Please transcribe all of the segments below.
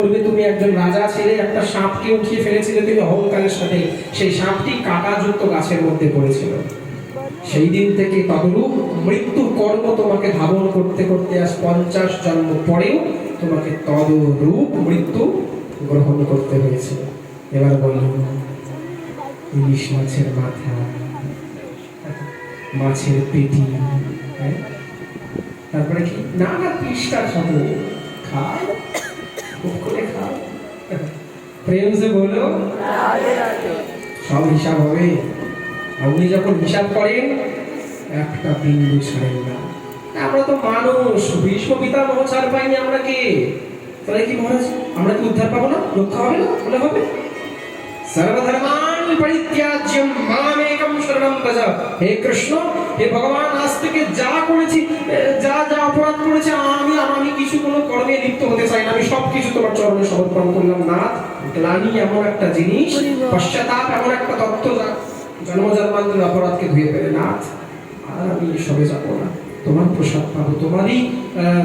বলবে তুমি একজন রাজা ছেলে, একটা সাপকে উঠিয়ে ফেলেছিলে তুমি অহংকারের সাথে, সেই সাপটি কাঁটাযুক্ত গাছের মধ্যে পড়েছিল। সেই দিন থেকে তদরূপ মৃত্যু কর্ম তোমাকে ধাবন করতে করতে আজ 50 জন্ম পরেও তোমাকে তদরূপ মৃত্যু গ্রহণ করতে হয়েছে। এবার বলুন, ইলিশ মাছের মাথা, মাছের পেটি, তারপরে কি নানা পৃষ্ঠা খাবো, খাও খুব করে খাও, প্রেম সে বলো সব হিসাব হবে। আপনি যখন হিসাব করেন একটা বিন্দু ছাড়েন না। আমরা তো মানুষ, ভীষ্ম পিতামহ ছাড় পাইনি, আমরা কে? তাহলে কি মহারাজ আমরা কি উদ্ধার পাবো না? রক্ষা হবে না? বলে হবে। সর্বধর্মান পরিত্যাজ্যম মামেকম শরণম ভজ। হে কৃষ্ণ, হে ভগবান, আজ থেকে যা করেছি, যা যা অপরাধ করেছি, আমি কিছু কোনো কর্মে লিপ্ত হতে চাই না। আমি সবকিছু তোমার চরণে সমর্পণ করলাম। নাথ, গ্লানি এমন একটা জিনিস, পশ্চাতাপ এমন একটা তত্ত্ব যা জন্মজন্মান্তরের অপরাধকে ধুয়ে ফেলে। নাথ, আর আমি সবে যাবো না, তোমার প্রসাদ পাবো, তোমারই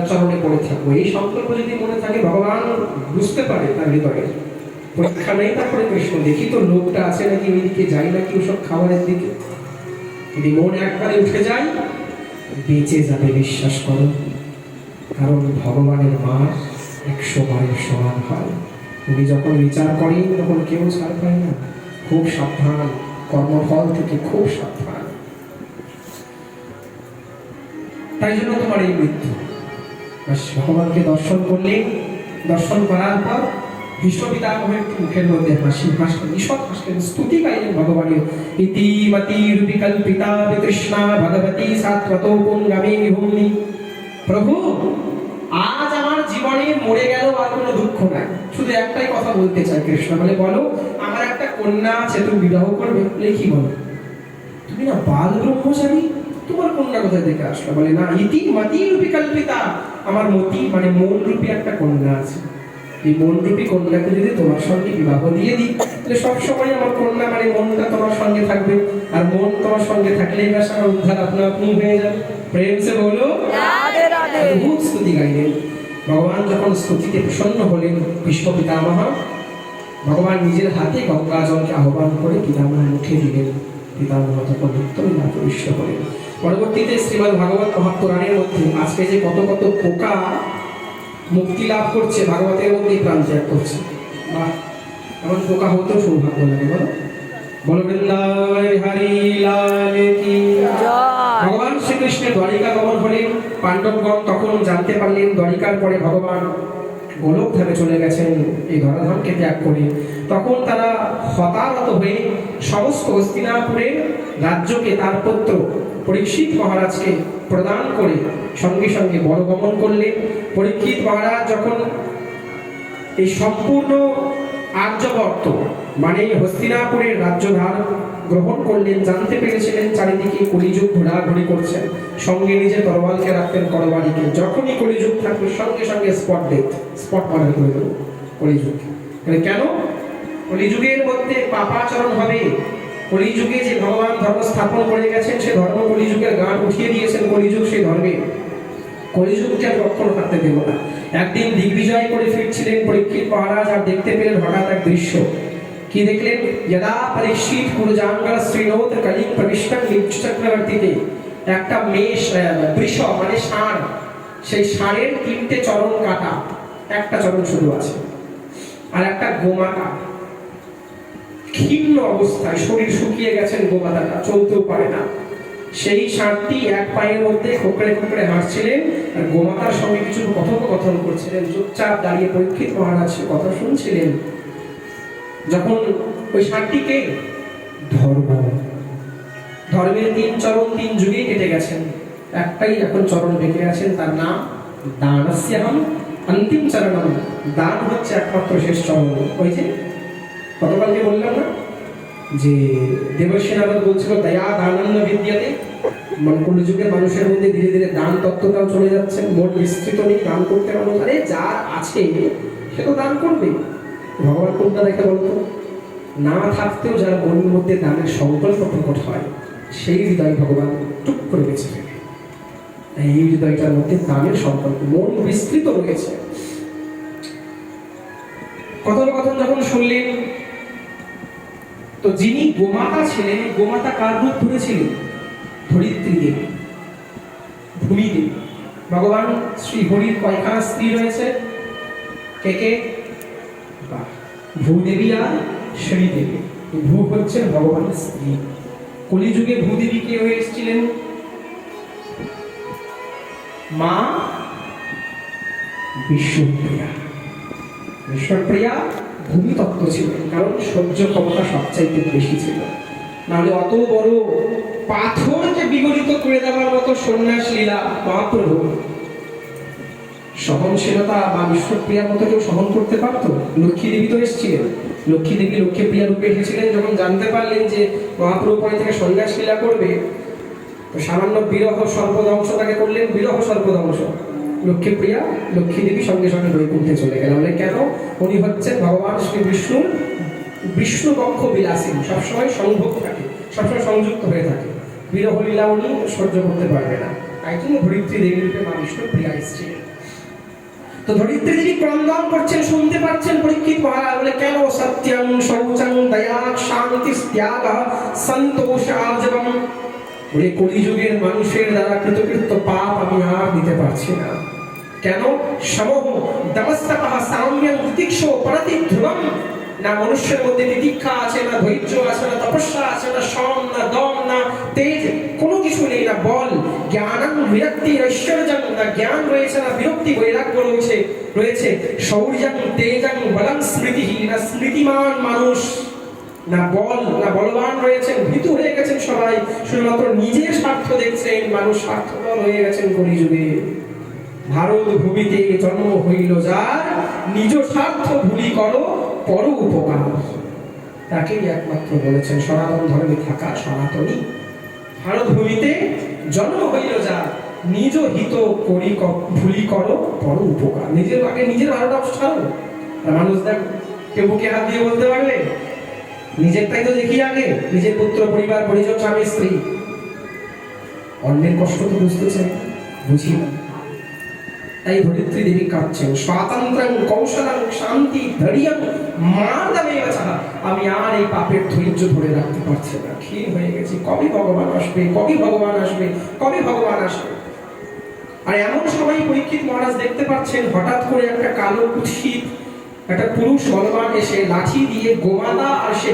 চরণে পড়ে থাকবো। এই সংকল্প যদি মনে থাকে, ভগবান বুঝতে পারে তার হৃদয়ে। পরীক্ষা নেই, তারপরে কৃষ্ণ দেখি তো লোকটা আছে নাকি, ওইদিকে যাই নাকি ওসব খাবারের দিকে। যদি মন একবারে উঠে যায়, বেঁচে যাবে, বিশ্বাস করো। কারণ ভগবানের মাস 100 বারের সমান হয়। উনি যখন বিচার করেন তখন কেউ ছাড় পায় না। খুব সাবধান, কর্মফল থেকে খুব সাবধান। তাই জন্য তোমার এই মৃত্যু। ভগবানকে দর্শন করলে, দর্শন করার পর ভীষ্ম পিতামহের মুখের মধ্যে হাসি হাসলেন, ঈষৎ হাসলেন, স্তুতি গাইলেন ভগবানের। ইতিমতি রূপিকল্পিতা বিতৃষ্ণা ভগবতী সাত্বতো পুঙ্গমে নিহুম্নি। প্রভু, আজ আমার জীবনে মরে গেল আর কোনো দুঃখ নাই, শুধু একটাই কথা বলতে চাই। কৃষ্ণ বলে, বলো, আমার একটা কন্যা আছে, তুমি বিবাহ করবে? বলে, কি বলো, তুমি না বাল ব্রহ্মচারী, তোমার কন্যা কোথায় থেকে আসলো? বলে, না, ইতিমতি রূপিকল্পিতা, আমার মতি মানে মন রূপী একটা কন্যা আছে। এই মন রূপী কন্যাকে যদি তোমার সঙ্গে বিবাহ দিয়ে দিই, তাহলে সবসময় আমার কন্যা মানে মনটা তোমার সঙ্গে থাকবে, আর মন তোমার সঙ্গে থাকলে এবার আমার উদ্ধার আপনা আপনি হয়ে যাবে। প্রেম সে বলো রাধে রাধে। বহুত স্তুতি গাইলেন। ভগবান যখন স্তুতিতে প্রসন্ন হলেন, ভীষ্ম পিতামহ ভগবান নিজের হাতে গঙ্গা জলকে আহ্বান করে পিতামহের মুখে দিলেন। পিতামহ তখন নিত্যলীলা প্রবিষ্ট করেন। পরবর্তীতে শ্রীমদ্ ভাগবত মহাপুরাণের মধ্যে আজকে যে কত কত পোকা মুক্তি লাভ করছে, ভাগবতের মধ্যেই প্রাণ ত্যাগ করছে। বা এমন পোকা হতেও সৌভাগ্য লাগে। বলো বলো বৃন্দাবন হরি লাল কি জয়। ভগবান শ্রীকৃষ্ণের দ্বারিকা গমন হলেন। পাণ্ডবগণ তখন জানতে পারলেন দ্বারিকার পরে ভগবান গোলক ধামে চলে গেছেন, এই ধরাধামকে ত্যাগ করে। তখন তারা হতাহত হয়ে সমস্ত হস্তিনাপুরের রাজ্যকে তার পুত্র পরীক্ষিত মহারাজকে প্রদান করে সঙ্গে সঙ্গে বড়গমন করলেন। পরীক্ষিত মহারাজ যখন এই সম্পূর্ণ আর্যবর্ত মানে হস্তিনাপুরের রাজ্যভার গ্রহণ করলেন, জানতে পেরেছিলেন চারিদিকে কলিযুগ ঘোরাঘুরি করছে। সঙ্গে নিজে তরোয়ালকে রাখতেন করবারিকে। যখনই কলিযুগ থাকবে সঙ্গে সঙ্গে স্পট মার্ডার করে দেব কলিযুগ। কেন? কলিযুগের মধ্যে পাপাচরণ হবে। কলিযুগে যে ভগবান ধর্ম স্থাপন করে গেছেন, সে ধর্ম কলিযুগের গাঁট উঠিয়ে দিয়েছেন। কলিযুগ সেই ধর্মে, কলিযুগকে আর কখনো থাকতে দেব না। একদিন দিগ্বিজয় করে ফিরছিলেন পরীক্ষিত মহারাজ, আর দেখতে পেলেন হঠাৎ এক দৃশ্য। কি দেখলেন? যদা পরীক্ষিত কুরজাঙ্গল শ্রীনোত কলিং প্রবিষ্টং নিজ চক্রবর্তীতে, একটা মেষ বৃষ মানে ষাঁড়, সেই ষাঁড়ের 3টে চরণ কাটা, একটা চরণ শুধু আছে, আর একটা গোমাতা ক্ষীণ অবস্থায়, শরীর শুকিয়ে গেছেন, গোমাতাটা চলতেও পারে না। সেই ষাঁড়টি এক পায়ের মধ্যে খোকড়ে খোকড়ে হাঁটছিলেন, আর গোমাতার সঙ্গে কিছু কথোপকথন করছিলেন। চুপচাপ দাঁড়িয়ে পরীক্ষিত মহারাজ কথা শুনছিলেন। যখন ওই ষাঁড়টিকে ধর্মের 3 চরণ 3 যুগে কেটে গেছেন, একটাই এখন চরণ বেঁকে আছেন, তার নাম দানস্যাহম অন্তিম চরণম। দান হচ্ছে একমাত্র শেষ চরণ। ওই যে গতকালকে বললাম না যে দেবর্ষী নারদ বলছিল দয়া দানন্য বিদ্যাতে, মানে কলিযুগের মানুষের মধ্যে ধীরে ধীরে দান তত্ত্বটাও চলে যাচ্ছে। মন বিস্তৃত নেই, দান করতে মানুষ, আরে যার আছে সে তো দান করবে। ভগবান কোনটা দেখে বলতো? না থাকতেও যার মনের মধ্যে দানের সংকল্প প্রকট হয়, সেই হৃদয় ভগবান টুক করে বেঁচে ফেলে। এই হৃদয়টার মধ্যে দানের সংকল্প, মন বিস্তৃত রয়েছে। কথোপকথন যখন শুনলেন, তো যিনি গোমাতা ছিলেন, গোমাতা কার রূপ ধরেছিলেন? ধরিত্রী দেবী, ভূমি দেবী। ভগবান শ্রী হরির কয়খানা স্ত্রী রয়েছে? কে কে? ভূদেবী আর শ্রীদেবী। ভূ হচ্ছেন ভগবানের স্ত্রী। কলিযুগে ভূদেবী কে হয়ে এসেছিলেন? মা বিষ্ণুপ্রিয়া। বিষ্ণুপ্রিয়া ভূমিতত্ত্ব ছিলেন, কারণ সহ্য ক্ষমতা সবচাইতে বেশি ছিল। নাহলে অত বড় পাথরকে বিগলিত করে দেওয়ার মতো সন্ন্যাস লীলা মহাপ্রভু সহনশীলতা বা বিষ্ণুপ্রিয়ার মতো কেউ সহন করতে পারতো? লক্ষ্মী দেবী তো এসেছিলেন, লক্ষ্মী দেবী লক্ষ্মীপ্রিয়া রূপে এসেছিলেন। যখন জানতে পারলেন যে মহাপ্রভু পরে থেকে সন্ন্যাস লীলা করবে, তো সামান্য বিরহ সর্পদংশ তাকে করলেন, বিরহ সর্পদংশ। লক্ষ্মীপ্রিয়া লক্ষ্মী দেবী সঙ্গে সঙ্গে বৈকুণ্ঠে চলে গেলেন। বলে কেন? উনি হচ্ছেন ভগবান শ্রী বিষ্ণুর বিষ্ণু পক্ষ বিলাসী, সবসময় সংভোগ থাকে, সবসময় সংযুক্ত হয়ে থাকে। বিরহ লীলা উনি সহ্য করতে পারবে না, তাই জন্য ধরিত্রী দেবী রূপে মা বিষ্ণুপ্রিয়া এসেছিলেন। তো ধরিত্রী দেবী ক্রন্দন করছেন, শুনতে পাচ্ছেন পরীক্ষিত মহারাজ। বলে কেন? সত্যং শৌচং দয়া শান্তি ত্যাগ সন্তোষ আজবম। বলে কলিযুগের মানুষের দ্বারা কৃতকৃত্য পাপ আমি আর দিতে পারছি না। কেন? সমহ দমস্তপঃ সাম্যং তিতিক্ষো পরতি ধ্রুবম। না মনুষ্যের মধ্যে তিতিক্ষা আছে, না ধৈর্য আছে, না তপস্যা আছে, না সম, না দম, না তেজ, কোনো কিছু নেই, না বল। জ্ঞানং বিরক্তি ঐশ্বর্যং, না জ্ঞান রয়েছে, না বিরক্তি বৈরাগ্য রয়েছে। শৌর্যং তেজং বলং স্মৃতি, না স্মৃতিমান মানুষ, না বল, না বলবান রয়েছেন। ভীতু হয়ে গেছেন সবাই, শুধুমাত্র নিজের স্বার্থ দেখছেন। মানুষ স্বার্থপর হয়ে গেছেন কলিযুগে। ভারত ভূমিতে জন্ম হইল যার, নিজ স্বার্থ ভুলি করো পর উপকার। তাকেই একমাত্র বলেছেন সনাতন ধর্মে থাকা সনাতনী। ভারত ভূমিতে জন্ম হইল যার, নিজ হিত করি ভুলি করো পর উপকার। নিজের আগে নিজের ভালোটা ছাড়ো। মানুষ দেখ কেউ বুকে হাত দিয়ে বলতে পারবে? নিজেরটাই তো দেখি আগে, নিজের পুত্র পরিবার পরিজন স্বামী স্ত্রী। অন্যের কষ্ট তো বুঝতে চাই, বুঝি না। তাই ধরিত্রী দেবী কাঁদছেন। স্বাতন্ত্রং কৌশলং শান্তি ধৈর্যং মার্দমেব চাহা। আমি আর এই পাপের ধৈর্য ধরে রাখতে পারছি না, ক্ষীণ হয়ে গেছি। কবে ভগবান আসবে, কবে ভগবান আসবে, কবে ভগবান আসবে? আর এমন সময় পরীক্ষিত মহারাজ দেখতে পাচ্ছেন হঠাৎ করে একটা কালো কুৎসিত একটা পুরুষ বলবান এসে লাঠি দিয়ে গোমাতা আর সে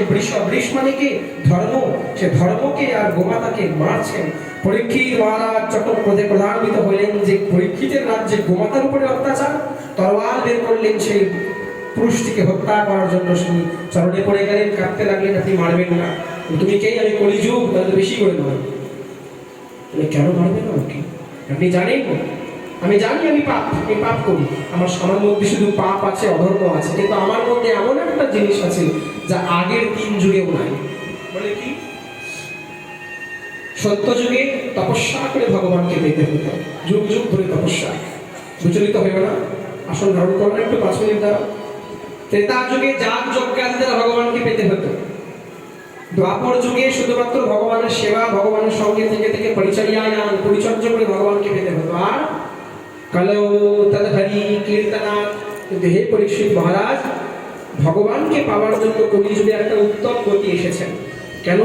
বৃষ মানে কে? ধর্ম, সে ধর্মকে আর গোমাতাকে মারছেন। পরীক্ষিত মহারাজ যখন ক্রোধে ক্রোধান্বিত হইলেন যে পরীক্ষিতের রাজ্যে গোমাতার উপরে অত্যাচার, তরোয়াল বের করলেন সেই পুরুষটিকে হত্যা করার জন্য। তিনি চরণে পড়ে গেলেন, কাঁদতে লাগলেন, আপনি মারবেন না। তুমি কে? আমি কলিযুগ, তাহলে বেশি করে নয়। কেন মারবেন না? আপনি জানেন? আমি জানি আমি পাপ করি, আমার সমাজের মধ্যে শুধু পাপ আছে, অধর্ম আছে, কিন্তু আমার মধ্যে এমন একটা জিনিস আছে যা আগের 3 যুগেও নাই। বলে কি? সত্য যুগে তপস্যা করে ভগবানকে পেতে হতো, যুগ যুগ ধরে তপস্যা। বিচলিত হইবে না, আসল ধারণ করবেন একটু 5 মিনিট দ্বারা। ত্রেতা যুগে যাগ যজ্ঞাদি দ্বারা ভগবানকে পেতে হতো। দ্বাপর যুগে শুধুমাত্র ভগবানের সেবা, ভগবানের সঙ্গে থেকে থেকে পরিচর্যা করে ভগবানকে পেতে হতো। আর কলৌ তদহরি কীর্তনা। কিন্তু হে পরীক্ষিত মহারাজ, ভগবানকে পাওয়ার জন্য কলিযুগে একটা উত্তম গতি এসেছেন। কেন?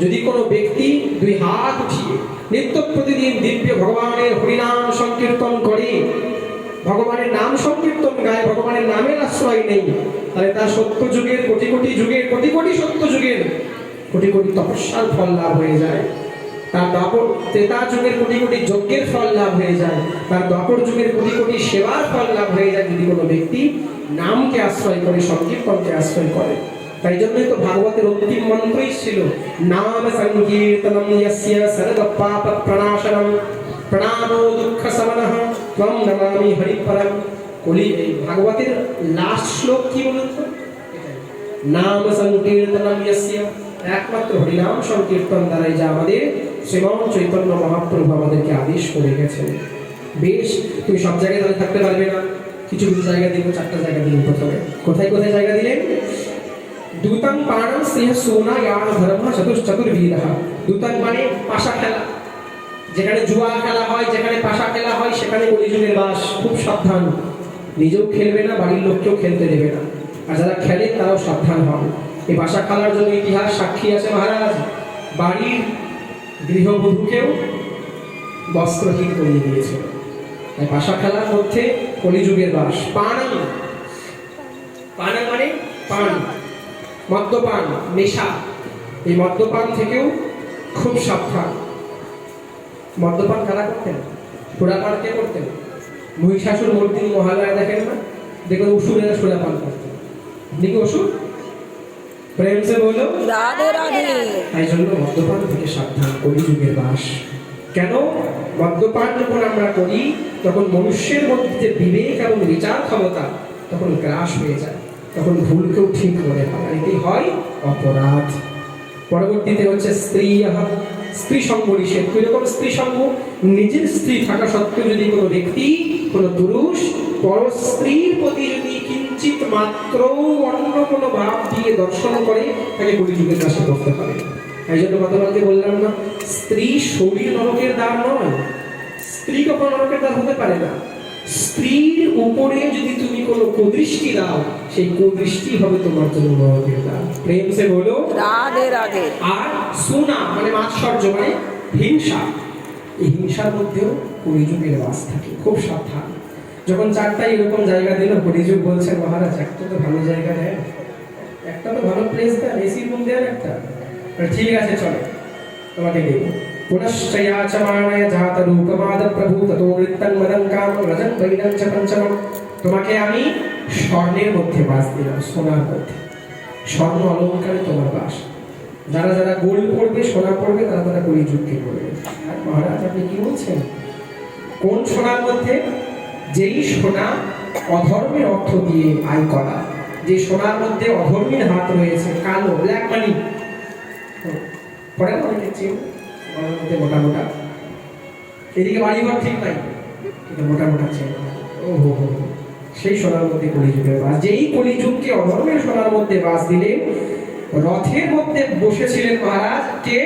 যদি কোনো ব্যক্তি 2 হাত উঠিয়ে নিত্য প্রতিদিন দিব্য ভগবানের হরিনাম সংকীর্তন করে, ভগবানের নাম সংকীর্তন গায়, ভগবানের নামের আশ্রয় নেই, তাহলে তার সত্য যুগের কোটি কোটি যুগের কোটি কোটি সত্য যুগের কোটি কোটি তপস্যার ফল লাভ হয়ে যায়। তার দ্বাপর ত্রেতা যুগের কোটি কোটি যজ্ঞের ফল লাভ হয়ে যায়, তার দ্বাপর যুগের কোটি কোটি সেবার ফল লাভ হয়ে যায় যদি কোনো ব্যক্তি নামকে আশ্রয় করে, সংকীর্তনকে আশ্রয় করে। তাই জন্যই তো ভাগবতের অন্তিম মন্ত্রই ছিল নাম সংকীর্তনম ইয়স্য সর্ব পাপ প্রণাশনম প্রণামো দুঃখ শমনঃ ত্বং নমামি হরিপরম। কলি এই ভাগবতের লাস্ট শ্লোক কি বলুন তো? নাম সংকীর্তনম ইয়স্য, একমাত্র হরিনাম সংকীর্তন দ্বারাই যা আমাদের শ্রীমান চৈতন্য মহাপ্রভু আমাদেরকে আদেশ করে গেছেন। বেশ, তুমি সব জায়গায় তাহলে থাকতে পারবে না, কিছু কিছু জায়গা দিব, 4টা জায়গা দিলেন। প্রথমে কোথায় কোথায় জায়গা দিলেন? দূতং পাণং সিংহ সোনা ইয়ান ধর্ম চতুর্বিধ। দূতং মানে পাশা খেলা, যেখানে জুয়া খেলা হয়, যেখানে পাশা খেলা হয়, সেখানে কলিযুগের বাস। খুব সাবধান, নিজেও খেলবে না, বাড়ির লোককেও খেলতে দেবে না। আর যারা খেলেন তারাও সাবধান হন। এই বাসা খেলার জন্য ইতিহাস সাক্ষী আছে মহারাজ। বাড়ির গৃহবধূকেও বস্ত্রহীন করিয়ে দিয়েছিল। তাই বাসা খেলার মধ্যে কলিযুগের বাস। পান মানে পান, মদ্যপান, নেশা। এই মদ্যপান থেকেও খুব সাবধান। মদ্যপান কারা করতেন? সুরাপান কে করতেন? মহিষাসুর মর্দিনী মহালয়া দেখেন না, দেখুন অসুরেরা সুরাপান করতেন। দেখি অসুর প্রেম সে বলো রাধে রাধে। তাই জন্য মদ্যপান থেকে সাবধান, কলিযুগের বাস। কেন? মদ্যপান যখন আমরা করি তখন মনুষ্যের মধ্যে বিবেক এবং বিচার ক্ষমতা তখন গ্রাস হয়ে যায়, তখন ভুলকেও ঠিক মনে হয়, এটি হয় অপরাধ। পরবর্তীতে হচ্ছে স্ত্রী সঙ্গ নিষেধ। কিরকম স্ত্রী সঙ্গ? নিজের স্ত্রী থাকা সত্ত্বেও যদি কোনো ব্যক্তি, কোনো পুরুষ পর স্ত্রীর প্রতি যদি কিঞ্চিত মাত্র অন্য কোনো ভাব দিয়ে দর্শন করে, তাকে কলিযুগের কাছে করতে হবে। এই জন্য গতকালকে বললাম না, স্ত্রী শরীর নরকের দ্বার নয়। স্ত্রী কখনো নরকের দ্বার হতে পারে না। স্ত্রীর উপরে যদি তুমি কোনো কুদৃষ্টি দাও, সেই কুদৃষ্টি হবে তোমার জন্য নরকের দ্বার। প্রেম সে বলো রাধে রাধে। আর সুনা মানে মাৎসর্য মানে হিংসা। এই হিংসার মধ্যেও কলিযুগের বাস থাকে, খুব সাবধান। যখন চারটা এরকম জায়গা দিল, কলিযুগ বলছে মহারাজ একটা তো ভালো জায়গা দেন, একটা তো ভালো প্লেস দেন, এসি রুম দেন একটা। ঠিক আছে চলো তোমাকে দেব। পুনশ্চয়াচমানয় জাত রূপমাদ প্রভু ততো নৃত্যং মদং কাম রজং বৈরং চ পঞ্চমম। তোমাকে আমি স্বর্ণের মধ্যে বাস দিলাম, সোনার মধ্যে। স্বর্ণ অলঙ্কারে তোমার বাস। যারা যারা গোল্ড পড়বে, সোনা পড়বে, তারা তারা কলিযুগকে পড়বে। আর মহারাজ আপনি কি বলছেন? কোন সোনার মধ্যে? যেই সোনা অধর্মের অর্থ দিয়ে আয় করা, যে সোনার মধ্যে অধর্মের হাত রয়েছে, কালো ব্ল্যাক মানি পড়ে না অনেকে চেন, মধ্যে মোটা মোটা, এদিকে বাড়িঘর ঠিক নাই কিন্তু মোটা মোটা চেন, ও হো হো, সেই সোনার মধ্যে কলিযুগের বাস। যেই কলিযুগকে অধর্মের সোনার মধ্যে বাস দিলে, রথের মধ্যে বসেছিলেন মহারাজ কে?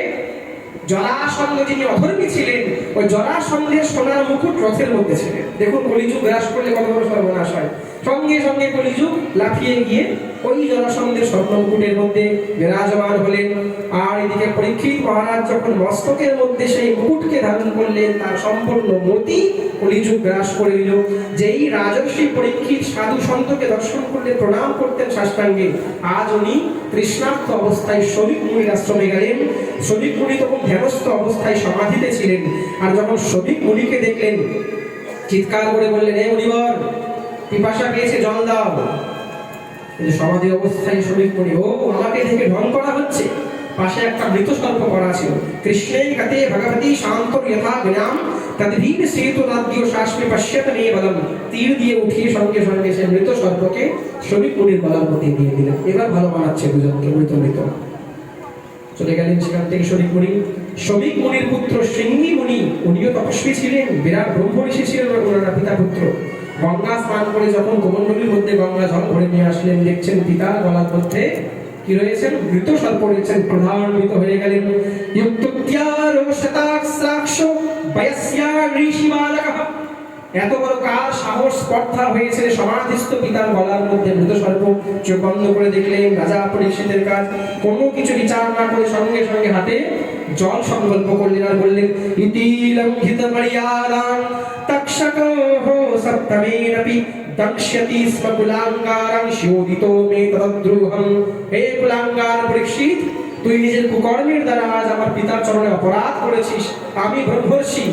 জরাসন্ধ, যিনি অধর্মী ছিলেন। ওই জরাসন্ধের সোনার মুকুট রথের মধ্যে ছিলেন। দেখুন কলিযুগ গ্রাস করলে কত বড় সর্বনাশ হয়। সঙ্গে সঙ্গে কলিযুগ লাফিয়ে গিয়ে ওই জরাসন্ধের স্বর্ণ মুকুটের মধ্যে বিরাজমান হলেন। আর এদিকে পরীক্ষিত মহারাজ যখন মস্তকের মধ্যে সেই মুকুটকে ধারণ করলেন, তার সম্পূর্ণ মতি কলিযুগ গ্রাস করে দিল। যেই রাজর্ষি পরীক্ষিত সাধু সন্তকে দর্শন করলে প্রণাম করতেন সাষ্টাঙ্গে, আজ উনি তৃষ্ণার্ত অবস্থায় শরীর মুনির আশ্রমে গেলেন। শরীর মুনি তখন ধ্যানস্থ অবস্থায় সমাধিতে ছিলেন। আর যখন শরীর মুনিকে দেখলেন, চিৎকার করে বললেন, হে মুনিবর, পিপাসা পেয়েছে, জল দাও। কিন্তু সমাধি অবস্থায় শরীর মুনি, ও আমাকে দেখে ঢং করা হচ্ছে। পাশে একটা মৃত সর্প করা ছিল। কৃষ্ণের কাতে ভগবতী শান্তর যথা বিনাম তদ্ভীর সেতু রাজ্য শাসমে পশ্যত নে বলম। তীর দিয়ে উঠিয়ে সঙ্গে সঙ্গে সে মৃত সর্পকে শরীর মুনির গলার মধ্যে দিয়ে দিলেন। এবার ভালো মানাচ্ছে দুজনকে, মৃত মৃত। চলে গেলেন সেখান থেকে শরীর মুনি। শরীর মুনির পুত্র শৃঙ্গী মুনি, উনিও তপস্বী ছিলেন, বিরাট ব্রহ্ম ঋষি ছিলেন ওনারা, পিতা পুত্র। গঙ্গা স্নান করে যখন কোমণ্ডলীর মধ্যে গঙ্গা জল ভরে নিয়ে আসলেন, দেখছেন পিতার গলার মধ্যে কি রয়েছেন? মৃত সর্প রয়েছেন। প্রধানবিত হয়ে গেলেন। এত বড় কার সাহস, স্পর্ধা হয়েছে সমাধিস্থ পিতার গলার মধ্যে মৃত সর্প। চোখ বন্ধ করে দেখলেন। রাজা পরীক্ষিতের কাজ, কোনো কিছু বিচার না করে সঙ্গে সঙ্গে হাতে জল সংকল্প করলেন আর বললেন, ইতি লঙ্ঘিত মর্যাদাং তক্ষকঃ সপ্তমেনপি দক্ষ্যতি স্ম কুলাঙ্গারং শোধিতো মে তদ্রুহং। হে কুলাঙ্গার পরীক্ষিত, তুই নিজের কুকর্মের দ্বারা আজ আমার পিতার চরণে অপরাধ করেছিস। আমি ব্রহ্মর্ষি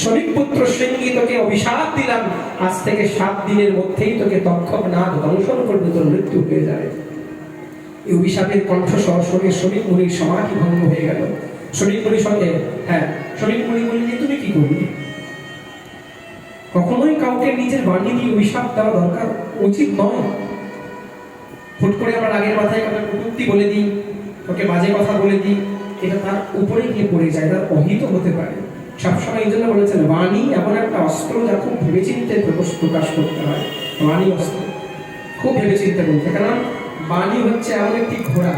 শরীরপুত্র শৃঙ্গী তোকে অভিশাপ দিলাম, আজ থেকে 7 দিনের মধ্যেই তোকে তক্ষক নাগ দংশন করবে, তোর মৃত্যু হয়ে যাবে। এই অভিশাপের কণ্ঠস্বর শুনে শরীর মুনির সমাধি ভঙ্গ হয়ে গেল। শরীর মুনির সঙ্গে শরীর মুনি বললেন, তুমি কি করবি? কখনোই কাউকে নিজের বাণী দিয়ে অভিশাপ দেওয়া দরকার উচিত নয়। হুট করে আমার আগের মাথায় কাউকে কটূক্তি বলে দিই, ওকে বাজে কথা বলে দিই, এটা তার উপরে গিয়ে পড়ে যায়, তার অহিত হতে পারে। সবসময় এই জন্য বলেছেন, বাণী এমন একটা অস্ত্র যা খুব ভেবেচিন্তে প্রকাশ করতে হয়। বাণী অস্ত্র খুব ভেবেচিন্তে বলতে, কারণ বাণী হচ্ছে এমন একটি ঘোড়া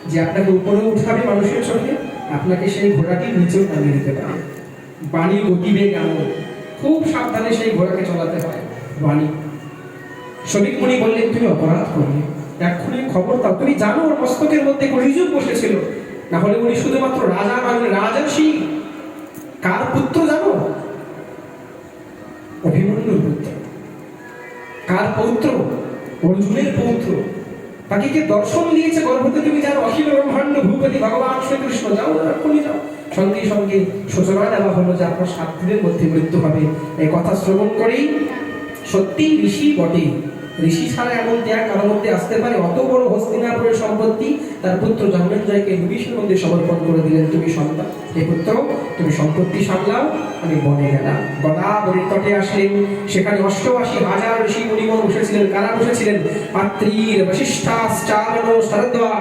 যে আপনাকে উপরে উঠাবে মানুষের চোখে, আপনাকে সেই ঘোড়াটি নিচেও নামিয়ে দিতে পারে। বাণীর গতিবেগ এমন, খুব সাবধানে সেই ঘোড়াকে চালাতে হয়। বাণী শফিক মুনি বললেন, তুমি অপরাধ করলে, এক্ষুনি খবর দাও। তুমি জানো ওর মস্তকের মধ্যে কলিযুগ বসেছিল, না হলে উনি শুধুমাত্র রাজা নয়, রাজর্ষি। কার পুত্র জানো? অভিমন্যুর পুত্র। কার পৌত্র? অর্জুনের পৌত্র। তাকে কে দর্শন দিয়েছে গর্ভতে তুমি জানো? অখিল ব্রহ্মাণ্ড ভূপতি ভগবান শ্রীকৃষ্ণ। যাও, এক্ষুনি যাও। সঙ্গে সঙ্গে সূচনা দেওয়া হলো যে আপনার 7 দিনের মধ্যে মৃত্যু হবে। এই কথা শ্রবণ করেই সত্যি ঋষি বটে, ঋষি ছাড়া এমন ত্যাগ কারোর মধ্যে আসতে পারে? অত বড় হস্তিনাপুরের সম্পত্তি তার পুত্র জন্মেঞ্জয়কে বিভীষণের মধ্যে সমর্পণ করে দিলেন। তুমি সন্তান, হে পুত্র, তুমি সম্পত্তি সামলাও, আমি বনে গেলাম। গোদাবরীর তটে আসলেন। সেখানে 88,000 ঋষি মুনিগণ বসেছিলেন। কারা বসেছিলেন? পাত্রীর বশিষ্ঠাশ্চারণ শরদ্বা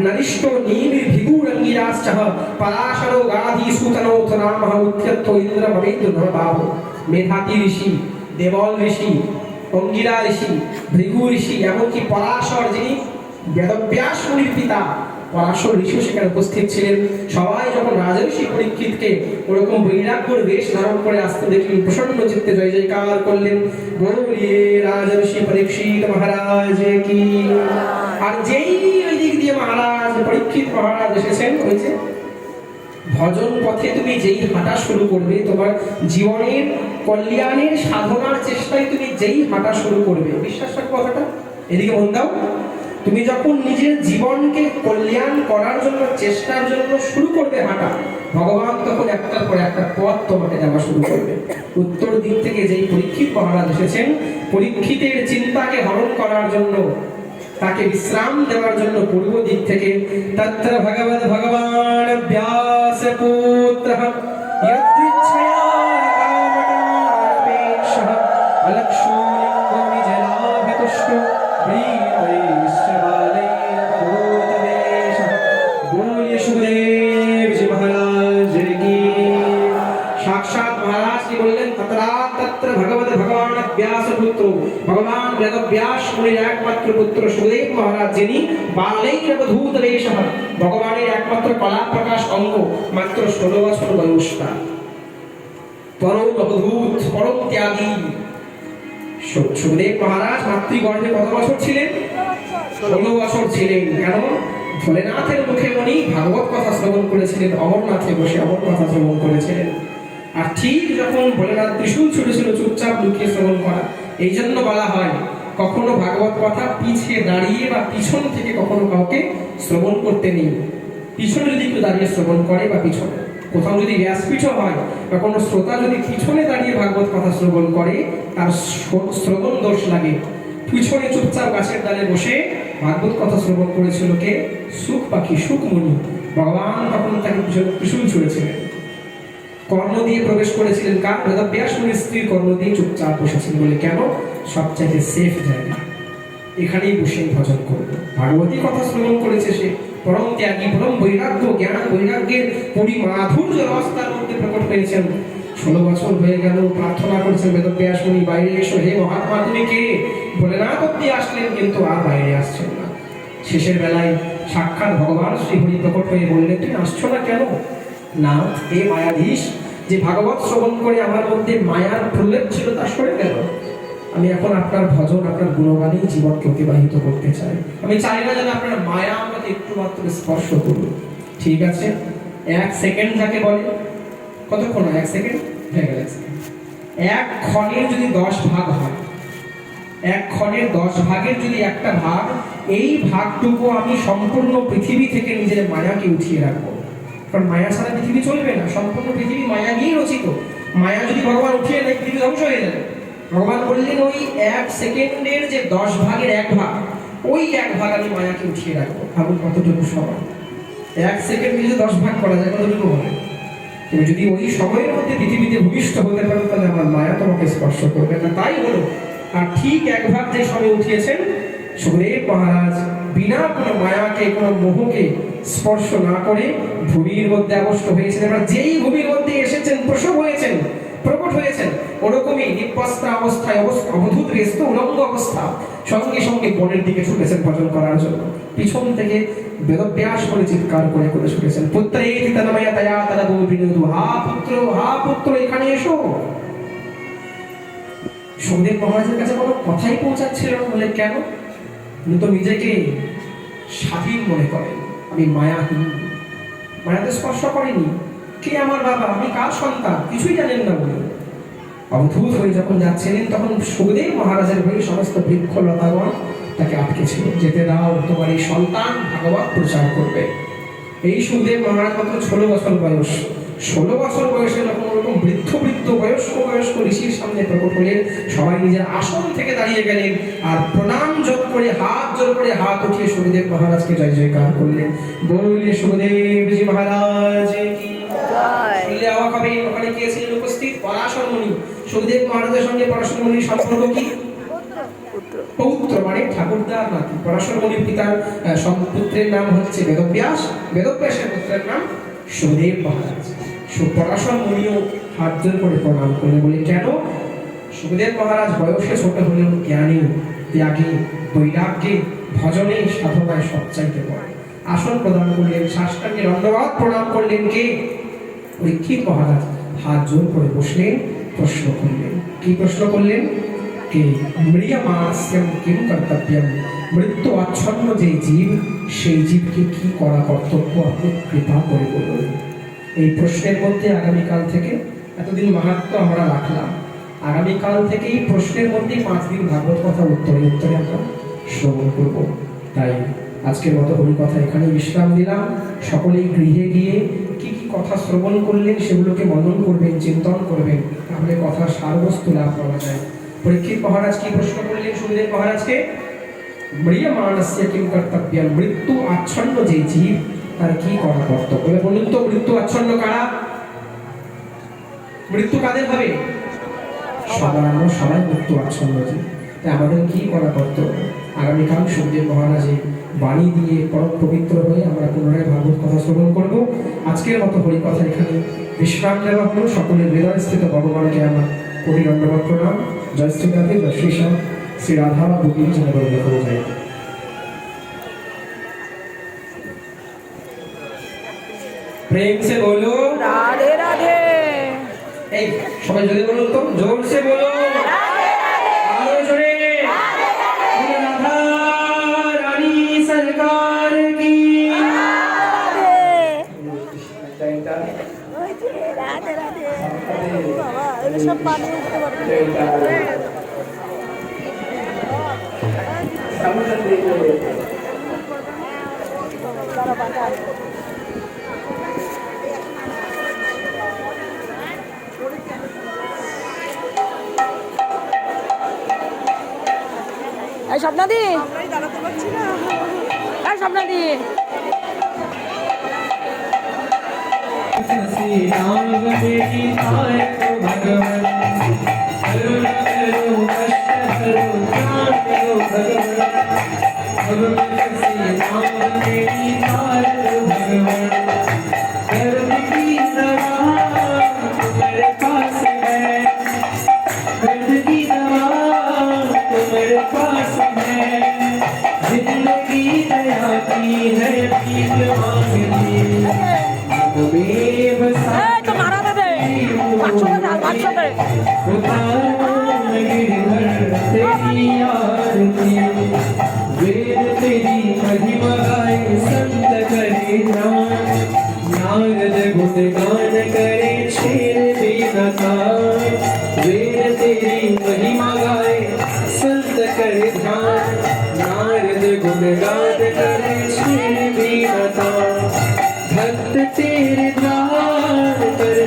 নরিষ্ঠ নীলভিগুরঙ্গিরাশ্চঃ পরাশরো গাধি সুতনোথ নামঃ উচ্যত্থ ইন্দ্র ভবেন্দ্র ধর্মবাহ। মেধাতি ঋষি, দেবল ঋষি, অঙ্গিরা ঋষি, ভৃগু ঋষি, এমনকি পরাশর যিনি বেদব্যাস মুনির পিতা, পরাশর ঋষিও সেখানে উপস্থিত ছিলেন। সবাই যখন রাজর্ষি পরীক্ষিতকে ওরকম বৈরাগ্যর বেশ ধারণ করে আসতে দেখলেন, প্রসন্ন চিত্তে জয় জয়কার করলেন, বলিয়ে রাজর্ষি পরীক্ষিত মহারাজ কি। আর যেই ওই দিক দিয়ে মহারাজ পরীক্ষিত মহারাজ এসেছেন, ওই যে ভজন পথে তুমি যেই হাঁটা শুরু করবে, তোমার জীবনের কল্যাণের সাধনার চেষ্টায় তুমি যেই হাঁটা শুরু করবে, বিশ্বাস রাখো কথাটা, এদিকে মন দাও, তুমি যখন নিজের জীবনকে কল্যাণ করার জন্য চেষ্টার জন্য শুরু করবে হাঁটা, ভগবান তখন একটার পর একটা পথ তোমাকে দেওয়া শুরু করবে। উত্তর দিক থেকে যেই পরীক্ষিত মহারাজ এসেছেন, পরীক্ষিতের চিন্তাকে হরণ করার জন্য, তাকে বিশ্রাম দেওয়ার জন্য পূর্ব দিক থেকে তত্র ভগবদ ভগবান ব্যাস পুত্র যদৃচ্ছয়া কামটাপেক্ষঃ অলক্ষণিঙ্গো নিজলাভিতুষ্ট বৃতৈশ্চ বালैर्भूतवेषः। बोलिए सुखदेव जी महाराज की। साक्षात महाराज की बोललेন तत्र भगवद भगवान व्यास पुत्र, भगवान वेदव्यास मुनिর একমাত্র পুত্র সুখদেব মহারাজ, যিনি বালैर्भूतवेषः, ভগবানের একমাত্র কলা প্রকাশ অঙ্গ, মাত্র 16 বছর বয়স তার, পরম অবধূত, পরম ত্যাগী। সুখদেব মহারাজ মাতৃগর্ভে কত বছর ছিলেন? 16 বছর ছিলেন। কেন? ভোলেনাথের মুখে উনি ভাগবত কথা শ্রবণ করেছিলেন, অমরনাথে বসে অমর কথা শ্রবণ করেছিলেন। আর ঠিক যখন ভোলেনাথ ত্রিশূল ছুটেছিল, চুপচাপ লুকিয়ে শ্রবণ করা। এই জন্য বলা হয়, কখনো ভাগবত কথা পিছিয়ে দাঁড়িয়ে বা পিছন থেকে কখনো কাউকে শ্রবণ করতে নেই। পিছনে যদি কেউ দাঁড়িয়ে শ্রবণ করে বা পিছনে কোথাও যদি ব্যাসপীঠ হয় বা কোনো শ্রোতা যদি পিছনে দাঁড়িয়ে ভাগবত কথা শ্রবণ করে, তার শ্রবণ দোষ লাগে। পিছনে চুপচাপ গাছের ডালে বসে ভাগবত কথা শ্রবণ করেছিল কে? সুখ পাখি, সুখমণি। ভগবান তখন তাকে পিছনে ত্রিশূল ছুঁড়েছিলেন, কর্ণ দিয়ে প্রবেশ করেছিলেন। কার? বেদব্যাস মুনির স্ত্রীর কর্ণ দিয়ে চুপচাপ বসেছিলেন বলে। কেন? সবচাইতে সেফ জায়গা, এখানেই বসে ভজন করবে। ভাগবতী কথা শ্রবণ করেছে সে, পরম ত্যাগী, পরম বৈরাগ্য, জ্ঞান বৈরাগ্যের পরিমাধুর্য রাস্তার মধ্যে প্রকট হয়েছেন। 16 বছর হয়ে গেল, প্রার্থনা করছেন বেদব্যাস মুনি, বাইরে এসো, হে মহাত্মা তুমি কে? ভোলেনাথ অব্দি আসলেন, কিন্তু আর বাইরে আসছেন না। শেষের বেলায় সাক্ষাৎ ভগবান শ্রীহরি প্রকট হয়ে বললেন, তুমি আসছো না কেন? না, হে মায়াধীশ, যে ভাগবত শ্রবণ করে আমার মধ্যে মায়ার প্রলেপ ছিল তা সরে গেল। আমি এখন আপনার ভজন, আপনার গুণগানেই জীবনকে অতিবাহিত করতে চাই। আমি চাই না যেন আপনার মায়া আমাকে একটু মাত্র স্পর্শ করুন। ঠিক আছে, 1 সেকেন্ড যাকে বলে, কতক্ষণ? 1 সেকেন্ড হয়ে গেল। 1 সেকেন্ড, 1 ক্ষণের যদি 10 ভাগ হয়, 1 ক্ষণের 10 ভাগের যদি একটা ভাগ, এই ভাগটুকু আমি সম্পূর্ণ পৃথিবী থেকে নিজের মায়াকে উঠিয়ে রাখবো। কারণ মায়া ছাড়া পৃথিবী চলবে না, সম্পূর্ণ পৃথিবী মায়া নিয়ে রচিত। মায়া যদি ভগবান উঠিয়ে নেয়, পৃথিবী ধ্বংস হয়ে যাবে। ভগবান বললেন, ওই 1 সেকেন্ডের যে 10 ভাগের 1 ভাগ, ওই 1 ভাগ আমি মায়াকে উঠিয়ে রাখবো। ভাবুন কতটুকু সময়। 1 সেকেন্ড যদি 10 ভাগ করা যায়, কতটুকু হবে? তুমি যদি ওই সময়ের মধ্যে পৃথিবীতে ভূমিষ্ঠ হতে পারো, তাহলে আমার মায়া তোমাকে স্পর্শ করবে না। তাই হলো। আর ঠিক 1 ভাগ যে সময় উঠিয়েছেন সুখদেব মহারাজ, বিনা কোনো মায়াকে, কোনো মোহকে স্পর্শ না করে ভূমির মধ্যে আবিষ্ট হয়েছেন। এবার যেই ভূমির মধ্যে এসেছেন, প্রসব হয়েছেন, প্রকট হয়েছেন, ওরকমই নির্বস্ত্র অবস্থায়, অবধূত ব্যস্ত উলঙ্গ অবস্থা, সঙ্গে সঙ্গে বনের দিকে ছুটেছেন ভজন করার জন্য। পিছন থেকে বেদব্যাস করে চিৎকার করে করে ছুটেছেন, পুত্রেতি তন্ময়া তয়া তদবো বিনোদু, হা পুত্র, হা পুত্র, এখানে এসো। সুখদেব মহারাজের কাছে কোনো কথাই পৌঁছাচ্ছিল না। বলে কেন? উনি তো নিজেকে স্বাধীন মনে করেন, আমি মায়াহীন, মায়াতে স্পর্শ করিনি, কে আমার বাবা, আমি কার সন্তান, কিছুই জানেন না বলে অবধূত হয়ে যখন যাচ্ছিলেন, তখন সুখদেব মহারাজের হয়ে সমস্ত বৃক্ষ লতাগণ তাকে আটকে ছিল। যেতে দাও, তোমার এই সন্তান ভাগবত প্রচার করবে। এই সুখদেব মহারাজ মাত্র 16 বছর বয়স। 16 বছর বয়সে যখন ওরকম বৃদ্ধ বয়স্ক ঋষির সামনে প্রকট হলেন, সবাই নিজের আসন থেকে দাঁড়িয়ে গেলেন আর প্রণাম জপ করে হাত জোর করে হাত উঠিয়ে সুখদেব মহারাজকে জয় জয়কার করলেন। বললে সুখদেবজি মহারাজ কি শুনলে অবাক হবে। ওখানে কে ছিলেন উপস্থিত? পরাশর মুনি। সুখদেব মহারাজের সঙ্গে পরাশর মুনির সম্পর্ক কি? পৌত্র, মানে ঠাকুরদার নাতি। পরাশর মুনির পিতার পুত্রের নাম হচ্ছে বেদব্যাস, বেদব্যাসের পুত্রের নাম সুখদেব মহারাজ। পরাশর মুনিও হাত জোর করে প্রণাম করলেন। বলে কেন? সুখদেব মহারাজ বয়সে ছোট হলেও জ্ঞানী, ত্যাগী, বৈরাগ্যে, ভজনে, সাধনায় সবচাইতে বড়। আসন প্রদান করলেন, সাষ্টাঙ্গে দণ্ডবত প্রণাম করলেন। কে? পরীক্ষিত মহারাজ হাত জোর করে বসলেন, প্রশ্ন করলেন। কি প্রশ্ন করলেন? কে মৃয়মানস্যম কিম কর্তব্যম, মৃত্যু আচ্ছন্ন যে জীব, সেই জীবকে কি করা কর্তব্য, আপনি কৃপা করে বলুন। এই প্রশ্নের মধ্যে আগামীকাল থেকে, এতদিন মাহাত্ম্য আমরা রাখলাম, আগামীকাল থেকে এই প্রশ্নের মধ্যে 5 দিন ভাগবত কথা উত্তরে আমরা শ্রবণ করব। তাই আজকের মতো হরি কথা এখানে বিশ্রাম দিলাম। সকলেই গৃহে গিয়ে কি কি কথা শ্রবণ করলেন সেগুলোকে মনন করবেন, চিন্তন করবেন, তাহলে কথার সারবস্তু লাভ করা যায়। পরীক্ষিত মহারাজ কি প্রশ্ন করলেন সুখদেব মহারাজকে? মৃয়মানস্য কিম কর্তব্যম, মৃত্যু আচ্ছন্ন যে জীব, তার কি করা কর্তব্য। বলুন তো, মৃত্যু আচ্ছন্ন কারা? মৃত্যু কাদের হবে? আমরা সবাই মৃত্যু আচ্ছন্ন জীব। তাই আমাদের কি করা কর্তব্য? আগামীকাল সুখদেব মহারাজের বাণী দিয়ে পরম পবিত্র হয়ে আমরা পুনরায় ভাগবত কথা শ্রবণ করব। আজকের মতো হরিকথা এখানে বিশ্রাম নেওয়া হলো। সকলের হৃদয়স্থিত ভগবানকে আমার কোটি দণ্ডবত প্রণাম। জয় শ্রী রাধে, জয় শ্রী শ্যাম, শ্রী রাধা গোপী যেন বলে যায়। प्रेम से बोलो राधे राधे। এই সবাই যদি বলুন তো, জোর সে বলো আলো জোরে बोलो राधा रानी सरकार की राधे राधे। बाबा ये सब पानी उठते पड़ते এই স্বপ্নাদি, আমরাই দাঁড়াতে পারছি না। এই স্বপ্নাদি, नाम मेरी आए तो भगवान करुणा करो, कष्ट करो, ध्यान करो भगवान। भगवान से नाम मेरी आए तो भगवान, कर्म की दवा तुम्हारे पास है, कर्म की दवा तुम्हारे पास है, जिंदगी दया की है भीख मांगनी। तो मारा दे तेरी महिमा गाए संत करे ध्यान, नारद गुण गान करे शेर बीनकार। वेद तेरी महिमा गाए संत करे ध्यान, नारद गुण गान करे शेर बीनकार। भक्त तेरे